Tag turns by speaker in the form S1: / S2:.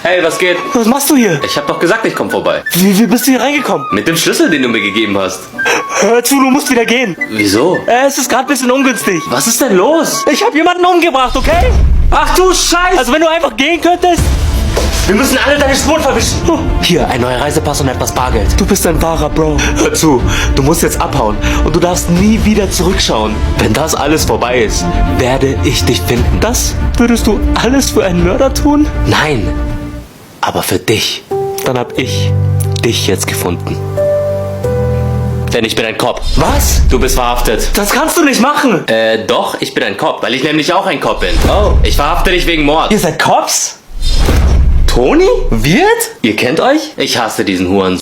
S1: Hey, was geht?
S2: Was machst du hier?
S1: Ich hab doch gesagt, ich komm vorbei.
S2: Wie bist du hier reingekommen?
S1: Mit dem Schlüssel, den du mir gegeben hast.
S2: Hör zu, du musst wieder gehen.
S1: Wieso?
S2: Es ist gerade ein bisschen ungünstig.
S1: Was ist denn los?
S2: Ich habe jemanden umgebracht, okay?
S1: Ach du Scheiße!
S2: Also wenn du einfach gehen könntest.
S1: Wir müssen alle deine Spuren verwischen.
S2: Hier, ein neuer Reisepass und etwas Bargeld. Du bist ein wahrer Bro. Hör zu, du musst jetzt abhauen und du darfst nie wieder zurückschauen. Wenn das alles vorbei ist, werde ich dich finden. Das würdest du alles für einen Mörder tun? Nein, aber für dich. Dann hab ich dich jetzt gefunden.
S1: Denn ich bin ein Cop.
S2: Was?
S1: Du bist verhaftet.
S2: Das kannst du nicht machen.
S1: Doch, ich bin ein Cop, weil ich nämlich auch ein Cop bin. Oh. Ich verhafte dich wegen Mord.
S2: Ihr seid Cops?
S1: Toni?
S2: Wird?
S1: Ihr kennt euch? Ich hasse diesen Huren.